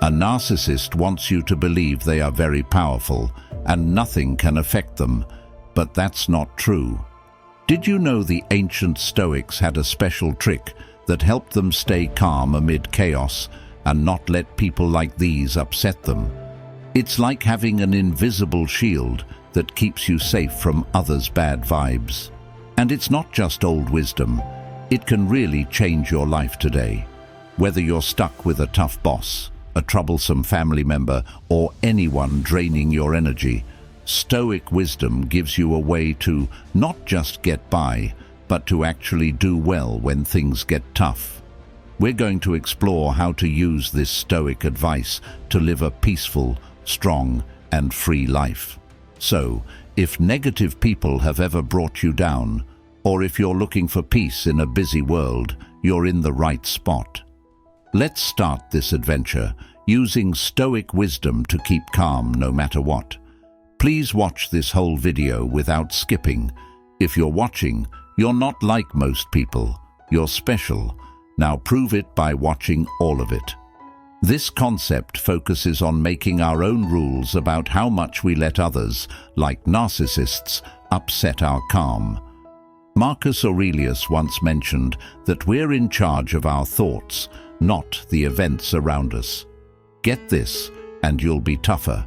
A narcissist wants you to believe they are very powerful and nothing can affect them, but that's not true. Did you know the ancient Stoics had a special trick that helped them stay calm amid chaos and not let people like these upset them? It's like having an invisible shield that keeps you safe from others' bad vibes. And it's not just old wisdom. It can really change your life today. Whether you're stuck with a tough boss, a troublesome family member, or anyone draining your energy, Stoic wisdom gives you a way to not just get by, but to actually do well when things get tough. We're going to explore how to use this Stoic advice to live a peaceful, strong, and free life. So, if negative people have ever brought you down, or if you're looking for peace in a busy world, you're in the right spot. Let's start this adventure using Stoic wisdom to keep calm no matter what. Please watch this whole video without skipping. If you're watching, you're not like most people. You're special. Now prove it by watching all of it. This concept focuses on making our own rules about how much we let others, like narcissists, upset our calm. Marcus Aurelius once mentioned that we're in charge of our thoughts, not the events around us. Get this, and you'll be tougher.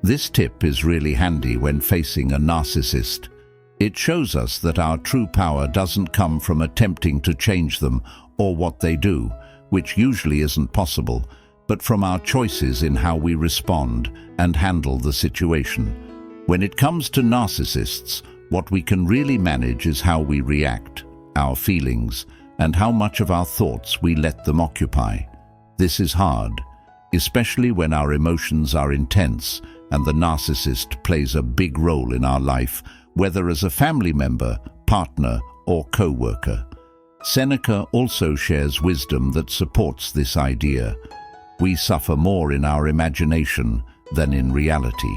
This tip is really handy when facing a narcissist. It shows us that our true power doesn't come from attempting to change them or what they do, which usually isn't possible, but from our choices in how we respond and handle the situation. When it comes to narcissists, what we can really manage is how we react, our feelings, and how much of our thoughts we let them occupy. This is hard, especially when our emotions are intense and the narcissist plays a big role in our life, whether as a family member, partner, or co-worker. Seneca also shares wisdom that supports this idea. We suffer more in our imagination than in reality.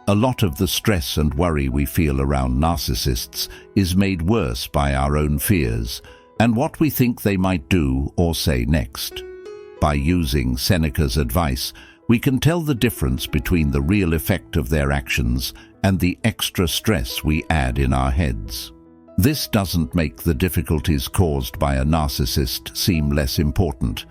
A lot of the stress and worry we feel around narcissists is made worse by our own fears and what we think they might do or say next. By using Seneca's advice, we can tell the difference between the real effect of their actions and the extra stress we add in our heads. This doesn't make the difficulties caused by a narcissist seem less important.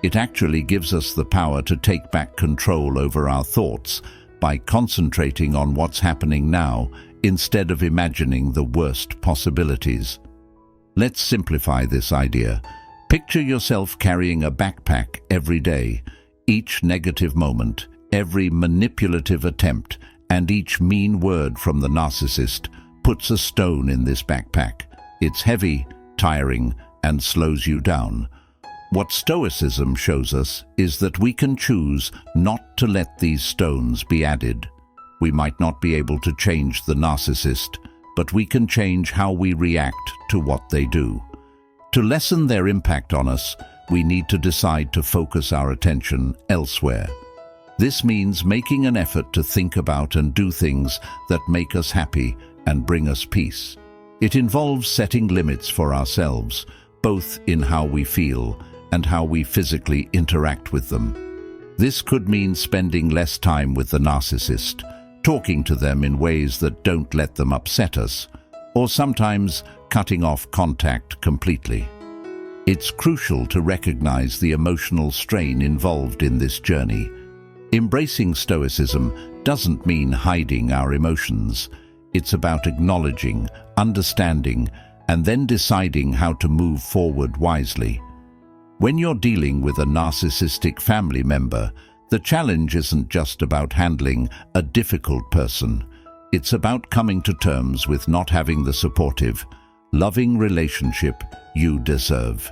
It actually gives us the power to take back control over our thoughts by concentrating on what's happening now instead of imagining the worst possibilities. Let's simplify this idea. Picture yourself carrying a backpack every day. Each negative moment, every manipulative attempt, and each mean word from the narcissist puts a stone in this backpack. It's heavy, tiring, and slows you down. What Stoicism shows us is that we can choose not to let these stones be added. We might not be able to change the narcissist, but we can change how we react to what they do. To lessen their impact on us, we need to decide to focus our attention elsewhere. This means making an effort to think about and do things that make us happy and bring us peace. It involves setting limits for ourselves, both in how we feel and how we physically interact with them. This could mean spending less time with the narcissist, talking to them in ways that don't let them upset us, or sometimes cutting off contact completely. It's crucial to recognize the emotional strain involved in this journey. Embracing Stoicism doesn't mean hiding our emotions. It's about acknowledging, understanding, and then deciding how to move forward wisely. When you're dealing with a narcissistic family member, the challenge isn't just about handling a difficult person. It's about coming to terms with not having the supportive, loving relationship you deserve.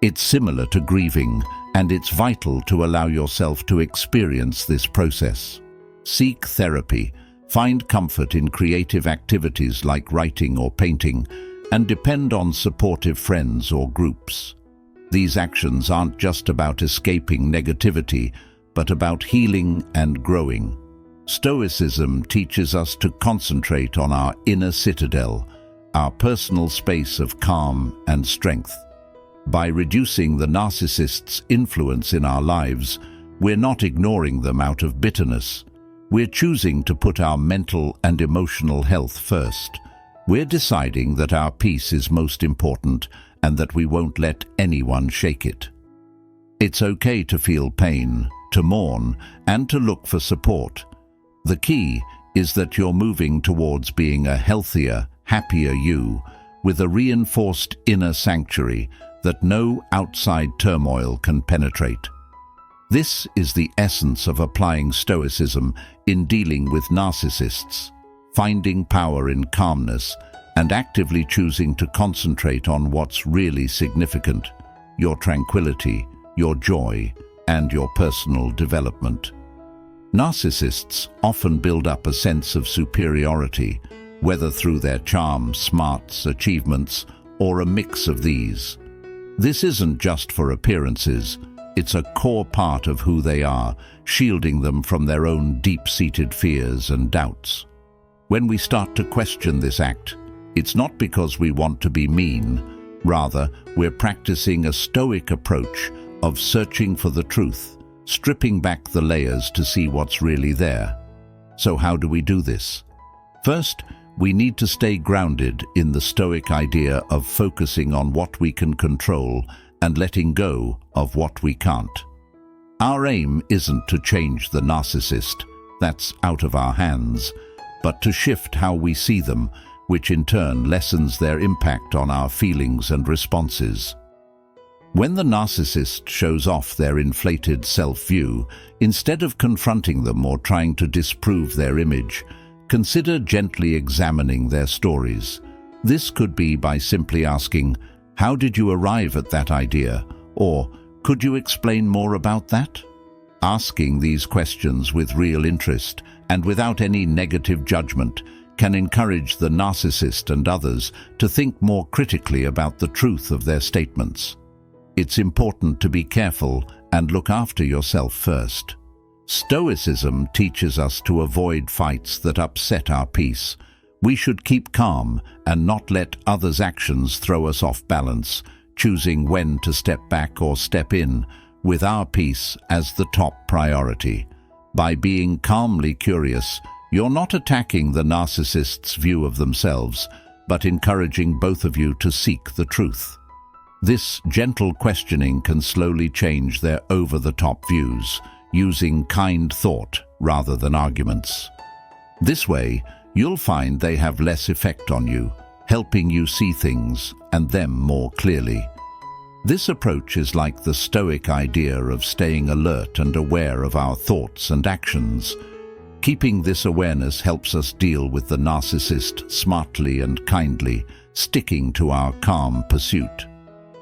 It's similar to grieving, and it's vital to allow yourself to experience this process. Seek therapy, find comfort in creative activities like writing or painting, and depend on supportive friends or groups. These actions aren't just about escaping negativity, but about healing and growing. Stoicism teaches us to concentrate on our inner citadel, our personal space of calm and strength. By reducing the narcissist's influence in our lives, We're not ignoring them out of bitterness. We're choosing to put our mental and emotional health first. We're deciding that our peace is most important and that we won't let anyone shake it. It's okay to feel pain, to mourn, and to look for support. The key is that you're moving towards being a healthier, happier you, with a reinforced inner sanctuary that no outside turmoil can penetrate. This is the essence of applying Stoicism in dealing with narcissists, finding power in calmness and actively choosing to concentrate on what's really significant: your tranquility, your joy, and your personal development. Narcissists often build up a sense of superiority, whether through their charm, smarts, achievements, or a mix of these. This isn't just for appearances. It's a core part of who they are, shielding them from their own deep-seated fears and doubts. When we start to question this act, it's not because we want to be mean. Rather, we're practicing a Stoic approach of searching for the truth, stripping back the layers to see what's really there. So how do we do this? First, we need to stay grounded in the Stoic idea of focusing on what we can control and letting go of what we can't. Our aim isn't to change the narcissist, that's out of our hands, but to shift how we see them, which in turn lessens their impact on our feelings and responses. When the narcissist shows off their inflated self-view, instead of confronting them or trying to disprove their image, consider gently examining their stories. This could be by simply asking, "How did you arrive at that idea?" Or, "Could you explain more about that?" Asking these questions with real interest and without any negative judgment can encourage the narcissist and others to think more critically about the truth of their statements. It's important to be careful and look after yourself first. Stoicism teaches us to avoid fights that upset our peace. We should keep calm and not let others' actions throw us off balance, choosing when to step back or step in, with our peace as the top priority. By being calmly curious, you're not attacking the narcissist's view of themselves, but encouraging both of you to seek the truth. This gentle questioning can slowly change their over-the-top views, using kind thought rather than arguments. This way, you'll find they have less effect on you, helping you see things and them more clearly. This approach is like the Stoic idea of staying alert and aware of our thoughts and actions. Keeping this awareness helps us deal with the narcissist smartly and kindly, sticking to our calm pursuit.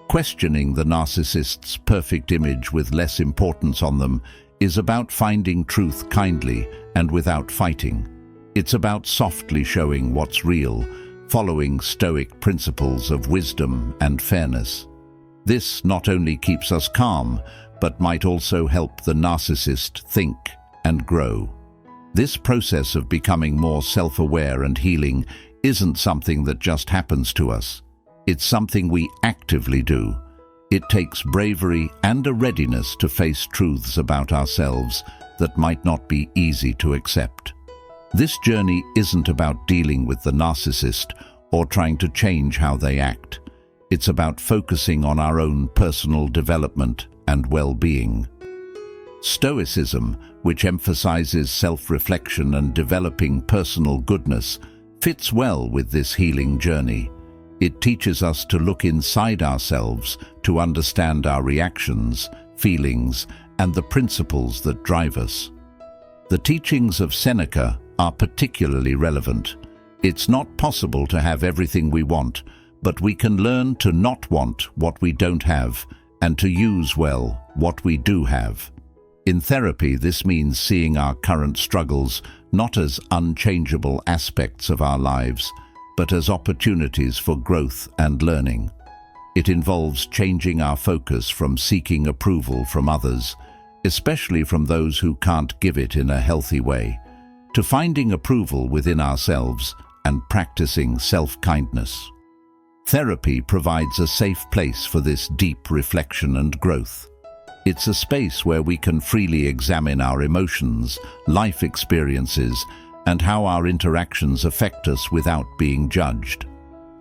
Questioning the narcissist's perfect image with less importance on them is about finding truth kindly and without fighting. It's about softly showing what's real, following Stoic principles of wisdom and fairness. This not only keeps us calm, but might also help the narcissist think and grow. This process of becoming more self-aware and healing isn't something that just happens to us. It's something we actively do. It takes bravery and a readiness to face truths about ourselves that might not be easy to accept. This journey isn't about dealing with the narcissist or trying to change how they act. It's about focusing on our own personal development and well-being. Stoicism, which emphasizes self-reflection and developing personal goodness, fits well with this healing journey. It teaches us to look inside ourselves to understand our reactions, feelings, and the principles that drive us. The teachings of Seneca are particularly relevant. It's not possible to have everything we want, but we can learn to not want what we don't have and to use well what we do have. In therapy, this means seeing our current struggles not as unchangeable aspects of our lives, but as opportunities for growth and learning. It involves changing our focus from seeking approval from others, especially from those who can't give it in a healthy way, to finding approval within ourselves and practicing self-kindness. Therapy provides a safe place for this deep reflection and growth. It's a space where we can freely examine our emotions, life experiences, and how our interactions affect us without being judged.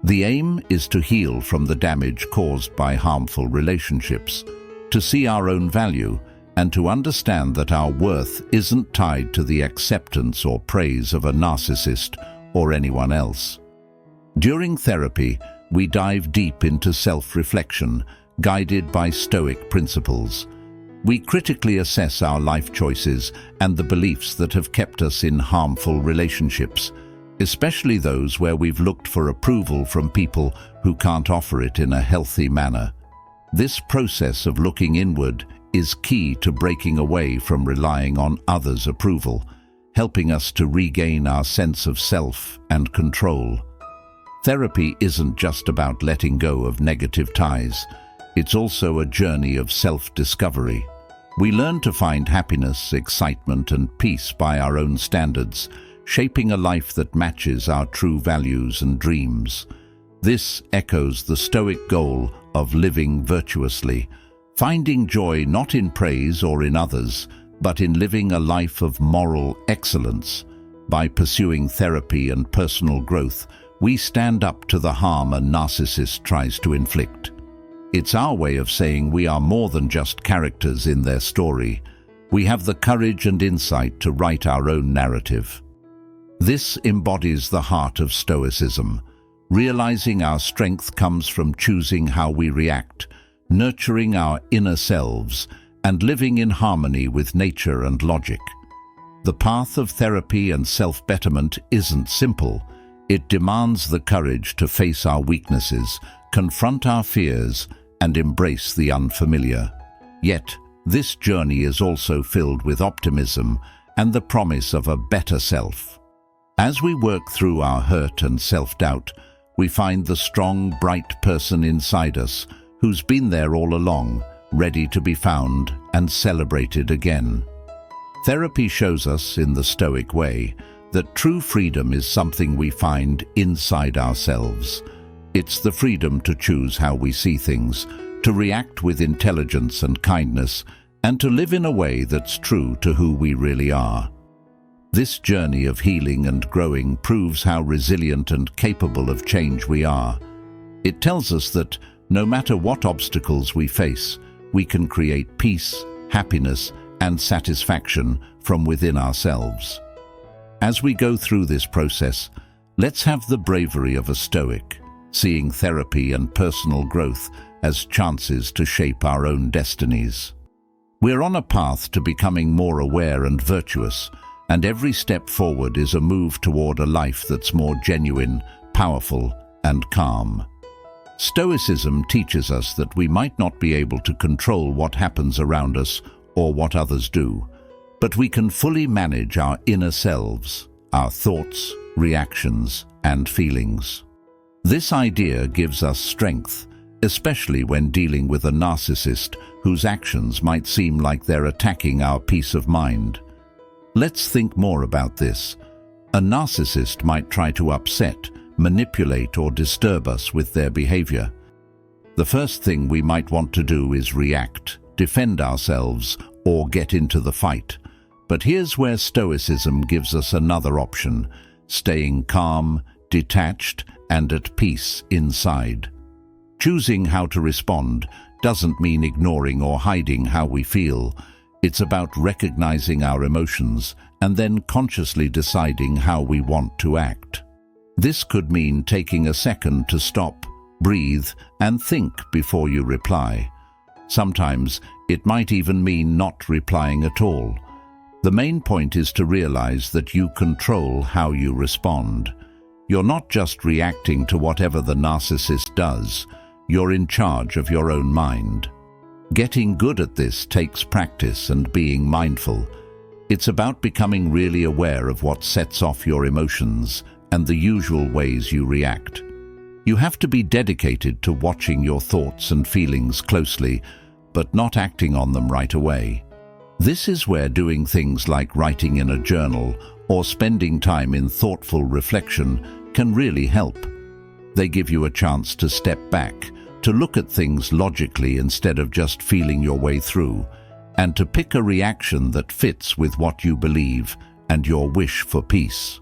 The aim is to heal from the damage caused by harmful relationships, to see our own value, and to understand that our worth isn't tied to the acceptance or praise of a narcissist or anyone else. During therapy, we dive deep into self-reflection, guided by Stoic principles. We critically assess our life choices and the beliefs that have kept us in harmful relationships, especially those where we've looked for approval from people who can't offer it in a healthy manner. This process of looking inward is key to breaking away from relying on others' approval, helping us to regain our sense of self and control. Therapy isn't just about letting go of negative ties. It's also a journey of self-discovery. We learn to find happiness, excitement, and peace by our own standards, shaping a life that matches our true values and dreams. This echoes the Stoic goal of living virtuously, finding joy not in praise or in others, but in living a life of moral excellence. By pursuing therapy and personal growth, we stand up to the harm a narcissist tries to inflict. It's our way of saying we are more than just characters in their story. We have the courage and insight to write our own narrative. This embodies the heart of Stoicism. Realizing our strength comes from choosing how we react, nurturing our inner selves, and living in harmony with nature and logic. The path of therapy and self-betterment isn't simple. It demands the courage to face our weaknesses, confront our fears, and embrace the unfamiliar. Yet, this journey is also filled with optimism and the promise of a better self. As we work through our hurt and self-doubt, we find the strong, bright person inside us who's been there all along, ready to be found and celebrated again. Therapy shows us, in the Stoic way, that true freedom is something we find inside ourselves. It's the freedom to choose how we see things, to react with intelligence and kindness, and to live in a way that's true to who we really are. This journey of healing and growing proves how resilient and capable of change we are. It tells us that no matter what obstacles we face, we can create peace, happiness, and satisfaction from within ourselves. As we go through this process, let's have the bravery of a Stoic, seeing therapy and personal growth as chances to shape our own destinies. We're on a path to becoming more aware and virtuous, and every step forward is a move toward a life that's more genuine, powerful, and calm. Stoicism teaches us that we might not be able to control what happens around us or what others do, but we can fully manage our inner selves, our thoughts, reactions, and feelings. This idea gives us strength, especially when dealing with a narcissist whose actions might seem like they're attacking our peace of mind. Let's think more about this. A narcissist might try to upset, manipulate, or disturb us with their behavior. The first thing we might want to do is react, defend ourselves, or get into the fight. But here's where Stoicism gives us another option: staying calm, detached, and at peace inside. Choosing how to respond doesn't mean ignoring or hiding how we feel. It's about recognizing our emotions and then consciously deciding how we want to act. This could mean taking a second to stop, breathe, and think before you reply. Sometimes it might even mean not replying at all. The main point is to realize that you control how you respond. You're not just reacting to whatever the narcissist does. You're in charge of your own mind. Getting good at this takes practice and being mindful. It's about becoming really aware of what sets off your emotions and the usual ways you react. You have to be dedicated to watching your thoughts and feelings closely, but not acting on them right away. This is where doing things like writing in a journal or spending time in thoughtful reflection can really help. They give you a chance to step back, to look at things logically instead of just feeling your way through, and to pick a reaction that fits with what you believe and your wish for peace.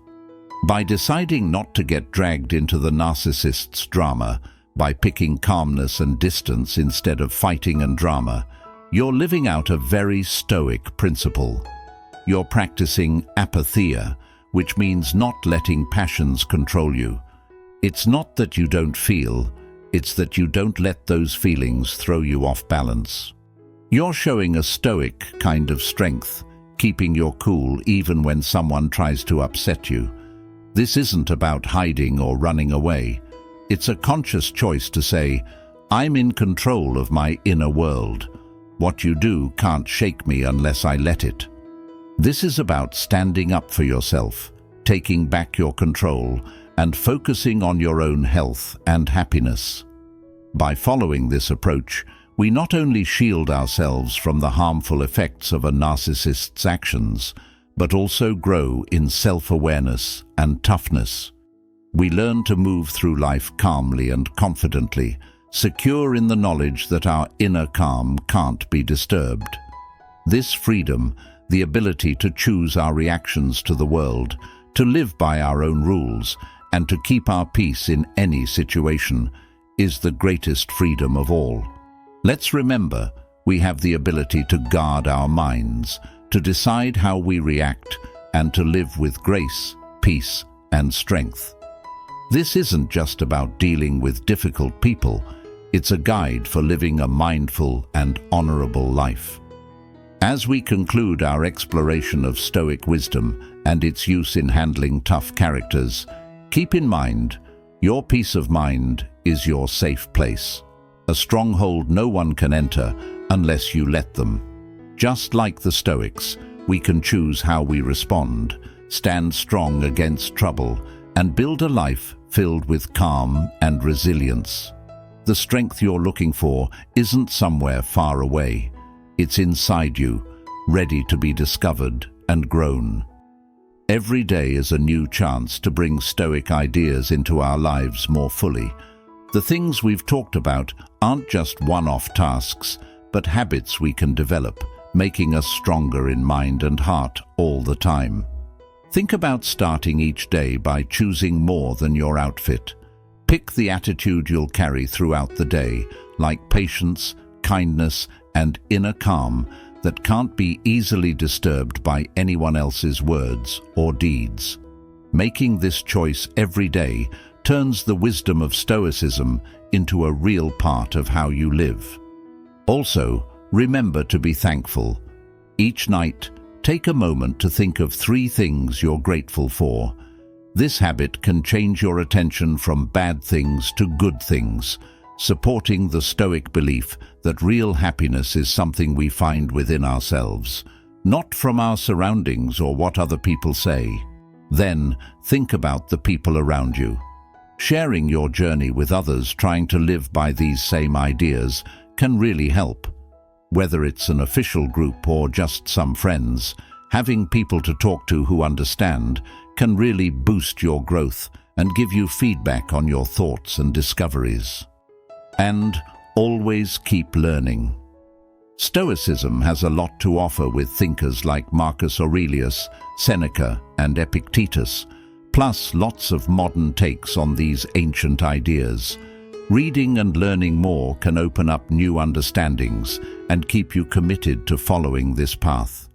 By deciding not to get dragged into the narcissist's drama, by picking calmness and distance instead of fighting and drama, you're living out a very Stoic principle. You're practicing apatheia, which means not letting passions control you. It's not that you don't feel, it's that you don't let those feelings throw you off balance. You're showing a Stoic kind of strength, keeping your cool even when someone tries to upset you. This isn't about hiding or running away. It's a conscious choice to say, I'm in control of my inner world. What you do can't shake me unless I let it. This is about standing up for yourself, taking back your control, and focusing on your own health and happiness. By following this approach, we not only shield ourselves from the harmful effects of a narcissist's actions, but also grow in self-awareness and toughness. We learn to move through life calmly and confidently, secure in the knowledge that our inner calm can't be disturbed. This freedom, the ability to choose our reactions to the world, to live by our own rules, and to keep our peace in any situation, is the greatest freedom of all. Let's remember, we have the ability to guard our minds, to decide how we react, and to live with grace, peace, and strength. This isn't just about dealing with difficult people, it's a guide for living a mindful and honorable life. As we conclude our exploration of Stoic wisdom and its use in handling tough characters, keep in mind, your peace of mind is your safe place, a stronghold no one can enter unless you let them. Just like the Stoics, we can choose how we respond, stand strong against trouble, and build a life filled with calm and resilience. The strength you're looking for isn't somewhere far away. It's inside you, ready to be discovered and grown. Every day is a new chance to bring Stoic ideas into our lives more fully. The things we've talked about aren't just one-off tasks, but habits we can develop, making us stronger in mind and heart all the time. Think about starting each day by choosing more than your outfit. Pick the attitude you'll carry throughout the day, like patience, kindness, and inner calm that can't be easily disturbed by anyone else's words or deeds. Making this choice every day turns the wisdom of Stoicism into a real part of how you live. Also, remember to be thankful. Each night, take a moment to think of 3 things you're grateful for. This habit can change your attention from bad things to good things, supporting the Stoic belief that real happiness is something we find within ourselves, not from our surroundings or what other people say. Then, think about the people around you. Sharing your journey with others trying to live by these same ideas can really help. Whether it's an official group or just some friends, having people to talk to who understand can really boost your growth and give you feedback on your thoughts and discoveries. And always keep learning. Stoicism has a lot to offer with thinkers like Marcus Aurelius, Seneca, and Epictetus, plus lots of modern takes on these ancient ideas. Reading and learning more can open up new understandings and keep you committed to following this path.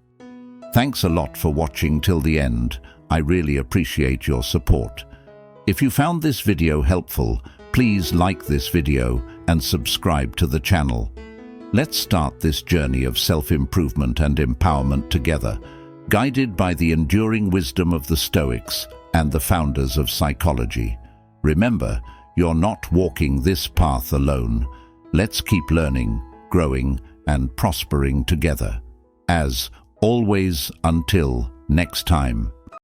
Thanks a lot for watching till the end. I really appreciate your support. If you found this video helpful, please like this video and subscribe to the channel. Let's start this journey of self-improvement and empowerment together, guided by the enduring wisdom of the Stoics and the founders of psychology. Remember, you're not walking this path alone. Let's keep learning, growing, and prospering together. As always, until next time.